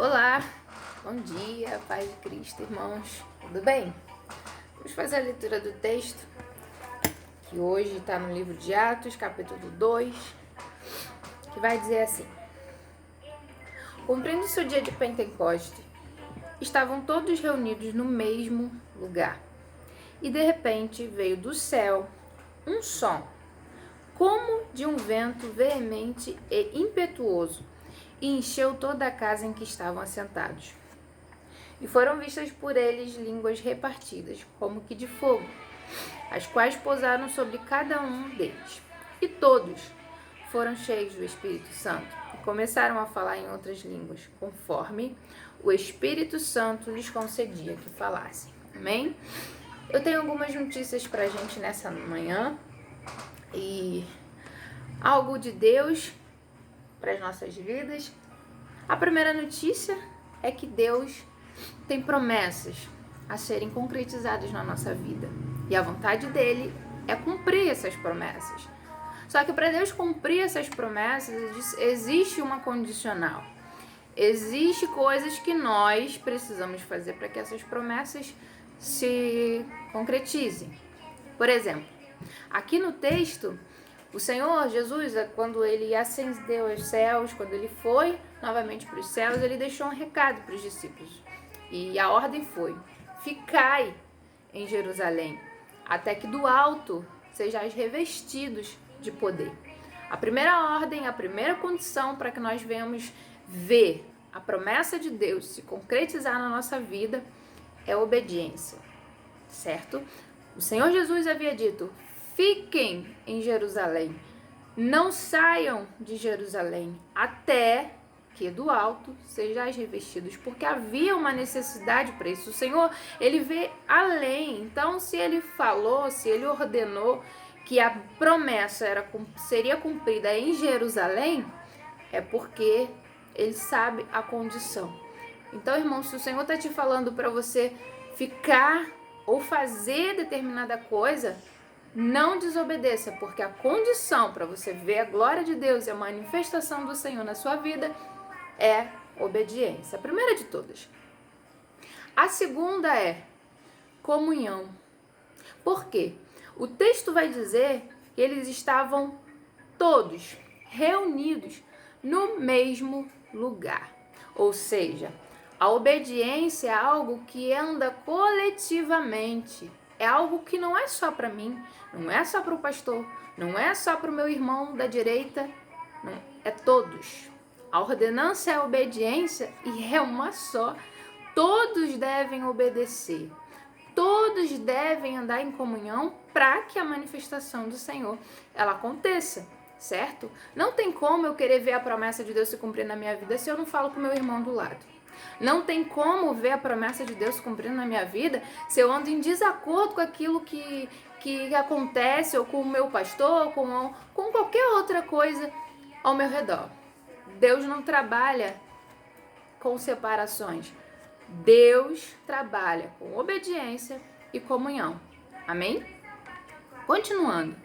Olá, bom dia, paz de Cristo, irmãos, tudo bem? Vamos fazer a leitura do texto, que hoje está no livro de Atos, capítulo 2, que vai dizer assim: Cumprindo-se o dia de Pentecoste, estavam todos reunidos no mesmo lugar, e de repente veio do céu um som, como de um vento veemente e impetuoso, e encheu toda a casa em que estavam assentados. E foram vistas por eles línguas repartidas, como que de fogo, as quais pousaram sobre cada um deles. E todos foram cheios do Espírito Santo e começaram a falar em outras línguas, conforme o Espírito Santo lhes concedia que falassem. Amém? Eu tenho algumas notícias pra gente nessa manhã e algo de Deus para as nossas vidas. A primeira notícia é que Deus tem promessas a serem concretizadas na nossa vida. E a vontade dele é cumprir essas promessas. Só que para Deus cumprir essas promessas, existe uma condicional. Existem coisas que nós precisamos fazer para que essas promessas se concretizem. Por exemplo, aqui no texto, o Senhor Jesus, quando ele ascendeu aos céus, quando ele foi novamente para os céus, ele deixou um recado para os discípulos. E a ordem foi: ficai em Jerusalém, até que do alto sejais revestidos de poder. A primeira ordem, a primeira condição para que nós venhamos ver a promessa de Deus se concretizar na nossa vida é a obediência, certo? O Senhor Jesus havia dito: fiquem em Jerusalém, não saiam de Jerusalém, até que do alto sejais revestidos, porque havia uma necessidade para isso. O Senhor, ele vê além. Então, se ele falou, se ele ordenou que a promessa seria cumprida em Jerusalém, é porque ele sabe a condição. Então, irmão, se o Senhor está te falando para você ficar ou fazer determinada coisa, não desobedeça, porque a condição para você ver a glória de Deus e a manifestação do Senhor na sua vida é obediência. A primeira de todas. A segunda é comunhão. Por quê? O texto vai dizer que eles estavam todos reunidos no mesmo lugar. Ou seja, a obediência é algo que anda coletivamente. É algo que não é só para mim, não é só para o pastor, não é só para o meu irmão da direita, não, é todos. A ordenança é a obediência e é uma só. Todos devem obedecer. Todos devem andar em comunhão para que a manifestação do Senhor ela aconteça, certo? Não tem como eu querer ver a promessa de Deus se cumprir na minha vida se eu não falo com o meu irmão do lado. Não tem como ver a promessa de Deus se cumprindo na minha vida se eu ando em desacordo com aquilo que acontece, ou com o meu pastor, com qualquer outra coisa ao meu redor. Deus não trabalha com separações. Deus trabalha com obediência e comunhão. Amém? Continuando.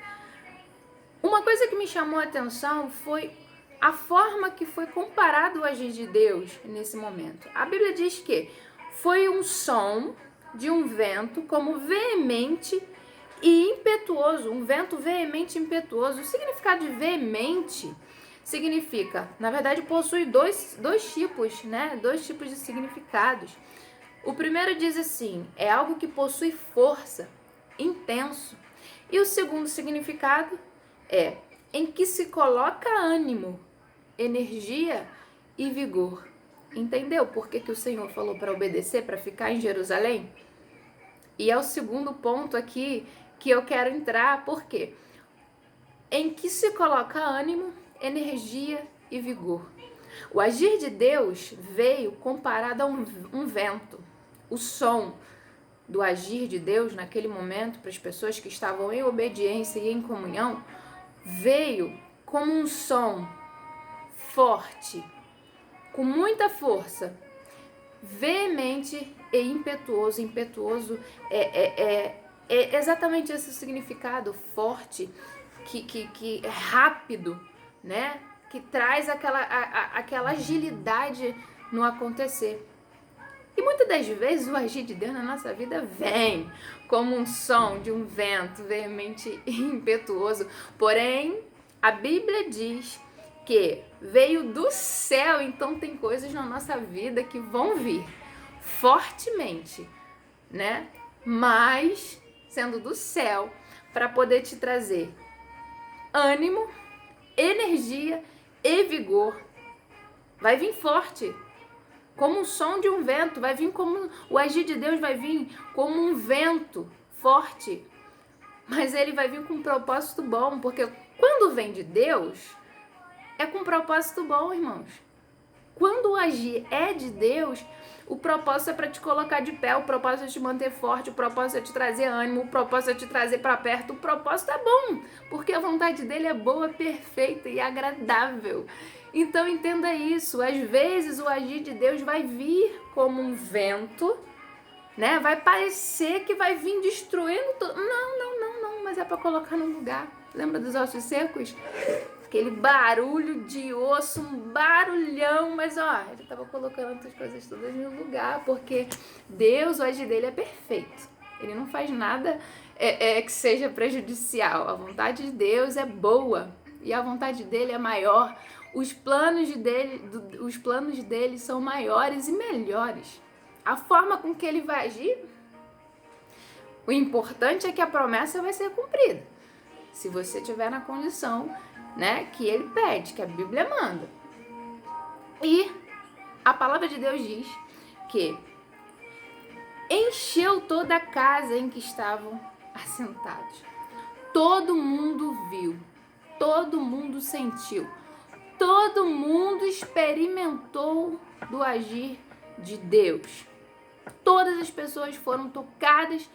Uma coisa que me chamou a atenção foi a forma que foi comparado o agir de Deus nesse momento. A Bíblia diz que foi um som de um vento como veemente e impetuoso. Um vento veemente e impetuoso. O significado de veemente significa, na verdade, possui dois tipos, né? Dois tipos de significados. O primeiro diz assim: é algo que possui força, intenso. E o segundo significado é em que se coloca ânimo, energia e vigor. Entendeu por que o Senhor falou para obedecer, para ficar em Jerusalém? E é o segundo ponto aqui que eu quero entrar, por quê? Em que se coloca ânimo, energia e vigor. O agir de Deus veio comparado a um vento. O som do agir de Deus naquele momento, para as pessoas que estavam em obediência e em comunhão, veio como um som forte, com muita força, veemente e impetuoso. Impetuoso é exatamente esse significado, forte, que é rápido, né? que traz aquela agilidade no acontecer. E muitas das vezes o agir de Deus na nossa vida vem como um som de um vento veemente e impetuoso. Porém, a Bíblia diz que veio do céu, então tem coisas na nossa vida que vão vir fortemente, né? Mas sendo do céu, para poder te trazer ânimo, energia e vigor. Vai vir forte, como o som de um vento, vai vir como o agir de Deus, vai vir como um vento forte, mas ele vai vir com um propósito bom, porque quando vem de Deus, é com um propósito bom, irmãos. Quando o agir é de Deus, o propósito é para te colocar de pé, o propósito é te manter forte, o propósito é te trazer ânimo, o propósito é te trazer para perto, o propósito é bom, porque a vontade dele é boa, perfeita e agradável. Então entenda isso, às vezes o agir de Deus vai vir como um vento, né? Vai parecer que vai vir destruindo tudo. Não, mas é para colocar no lugar. Lembra dos ossos secos? Aquele barulho de osso, um barulhão, mas ó, ele estava colocando as coisas todas no lugar, porque Deus, o agir dele é perfeito. Ele não faz nada que seja prejudicial. A vontade de Deus é boa e a vontade dele é maior. Os planos dele são maiores e melhores. A forma com que ele vai agir, o importante é que a promessa vai ser cumprida. Se você estiver na condição, né, que ele pede, que a Bíblia manda. E a palavra de Deus diz que encheu toda a casa em que estavam assentados. Todo mundo viu, todo mundo sentiu, todo mundo experimentou do agir de Deus. Todas as pessoas foram tocadas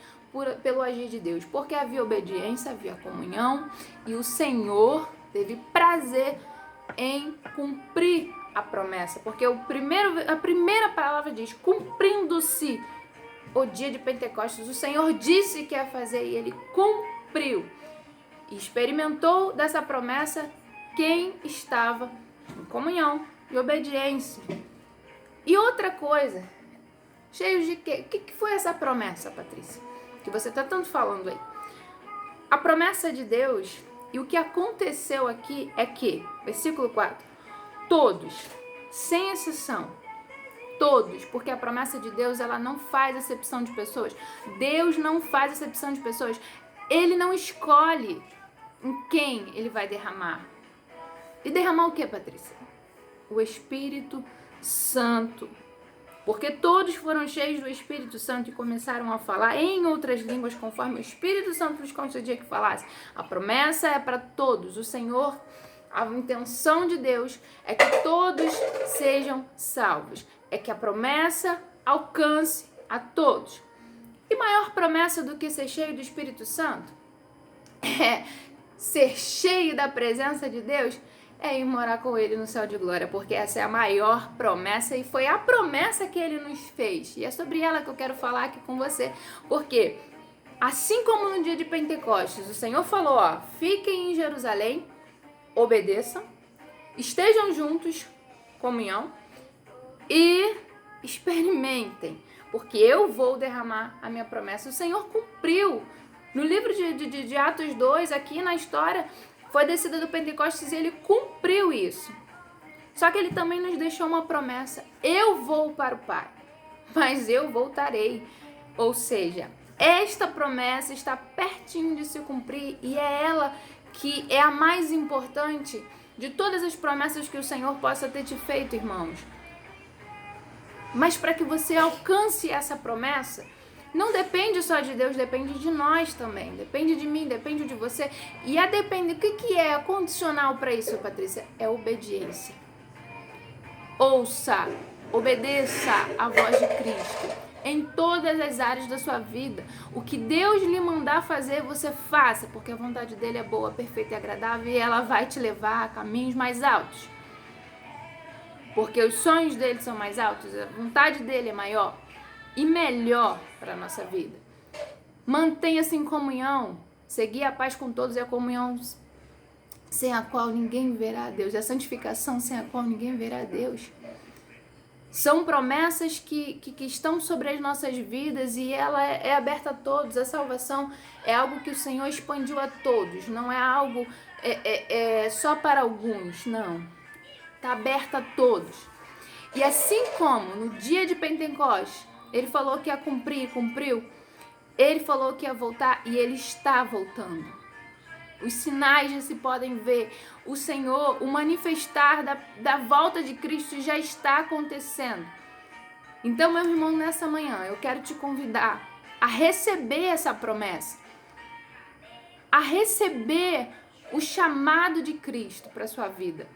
pelo agir de Deus, porque havia obediência, havia comunhão e o Senhor teve prazer em cumprir a promessa, porque a primeira palavra diz, cumprindo-se o dia de Pentecostes, o Senhor disse que ia fazer e ele cumpriu. E experimentou dessa promessa quem estava em comunhão e obediência. E outra coisa, cheio de quê? O que foi essa promessa, Patrícia? Que você está tanto falando aí. A promessa de Deus, e o que aconteceu aqui é que, versículo 4, todos, sem exceção, todos, porque a promessa de Deus, ela não faz acepção de pessoas. Deus não faz acepção de pessoas. Ele não escolhe em quem ele vai derramar. E derramar o que, Patrícia? O Espírito Santo. Porque todos foram cheios do Espírito Santo e começaram a falar em outras línguas conforme o Espírito Santo lhes concedia que falasse. A promessa é para todos. O Senhor, a intenção de Deus é que todos sejam salvos. É que a promessa alcance a todos. E maior promessa do que ser cheio do Espírito Santo é ser cheio da presença de Deus, é ir morar com ele no céu de glória, porque essa é a maior promessa e foi a promessa que ele nos fez. E é sobre ela que eu quero falar aqui com você, porque assim como no dia de Pentecostes, o Senhor falou, ó, fiquem em Jerusalém, obedeçam, estejam juntos, comunhão, e experimentem, porque eu vou derramar a minha promessa. O Senhor cumpriu. No livro de Atos 2, aqui na história, foi descida do Pentecostes e ele cumpriu isso. Só que ele também nos deixou uma promessa. Eu vou para o Pai, mas eu voltarei. Ou seja, esta promessa está pertinho de se cumprir e é ela que é a mais importante de todas as promessas que o Senhor possa ter te feito, irmãos. Mas para que você alcance essa promessa, não depende só de Deus, depende de nós também. Depende de mim, depende de você. E o que é condicional para isso, Patrícia? É obediência. Ouça, obedeça a voz de Cristo em todas as áreas da sua vida. O que Deus lhe mandar fazer, você faça, porque a vontade dele é boa, perfeita e agradável e ela vai te levar a caminhos mais altos. Porque os sonhos dele são mais altos, a vontade dele é maior e melhor para a nossa vida. Mantenha-se em comunhão, seguir a paz com todos e a comunhão sem a qual ninguém verá a Deus, a santificação sem a qual ninguém verá a Deus. São promessas que estão sobre as nossas vidas e ela é aberta a todos. A salvação é algo que o Senhor expandiu a todos, não é algo só para alguns, não. Está aberta a todos. E assim como no dia de Pentecostes, ele falou que ia cumprir, cumpriu, ele falou que ia voltar e ele está voltando. Os sinais já se podem ver. O Senhor, o manifestar da volta de Cristo já está acontecendo. Então, meu irmão, nessa manhã, eu quero te convidar a receber essa promessa. A receber o chamado de Cristo para a sua vida.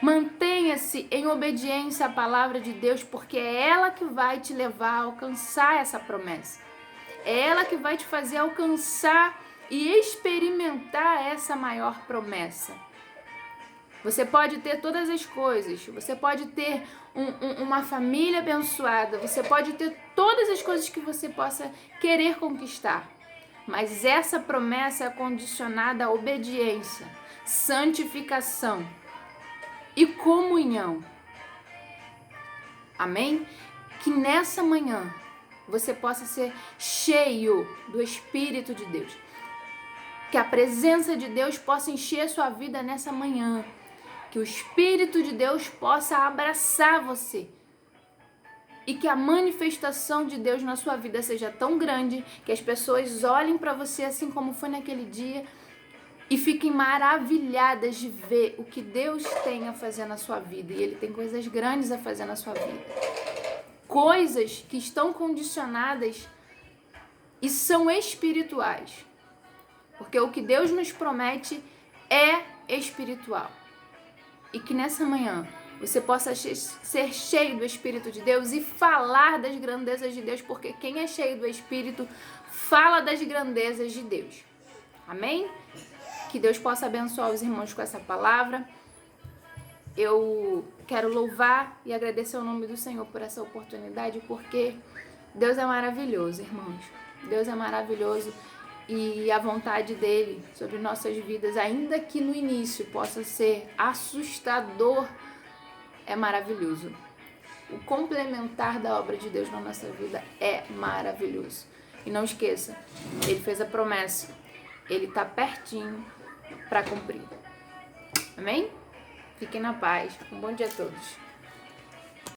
Mantenha-se em obediência à palavra de Deus, porque é ela que vai te levar a alcançar essa promessa. É ela que vai te fazer alcançar e experimentar essa maior promessa. Você pode ter todas as coisas, você pode ter uma família abençoada, você pode ter todas as coisas que você possa querer conquistar, mas essa promessa é condicionada à obediência, santificação e comunhão. Amém? Que nessa manhã você possa ser cheio do Espírito de Deus. Que a presença de Deus possa encher sua vida nessa manhã. Que o Espírito de Deus possa abraçar você. E que a manifestação de Deus na sua vida seja tão grande que as pessoas olhem para você assim como foi naquele dia e fiquem maravilhadas de ver o que Deus tem a fazer na sua vida. E Ele tem coisas grandes a fazer na sua vida. Coisas que estão condicionadas e são espirituais. Porque o que Deus nos promete é espiritual. E que nessa manhã você possa ser cheio do Espírito de Deus e falar das grandezas de Deus, porque quem é cheio do Espírito fala das grandezas de Deus. Amém? Que Deus possa abençoar os irmãos com essa palavra. Eu quero louvar e agradecer o nome do Senhor por essa oportunidade, porque Deus é maravilhoso, irmãos. Deus é maravilhoso. E a vontade dele sobre nossas vidas, ainda que no início possa ser assustador, é maravilhoso. O complementar da obra de Deus na nossa vida é maravilhoso. E não esqueça, ele fez a promessa, ele está pertinho para cumprir. Amém? Fiquem na paz. Um bom dia a todos.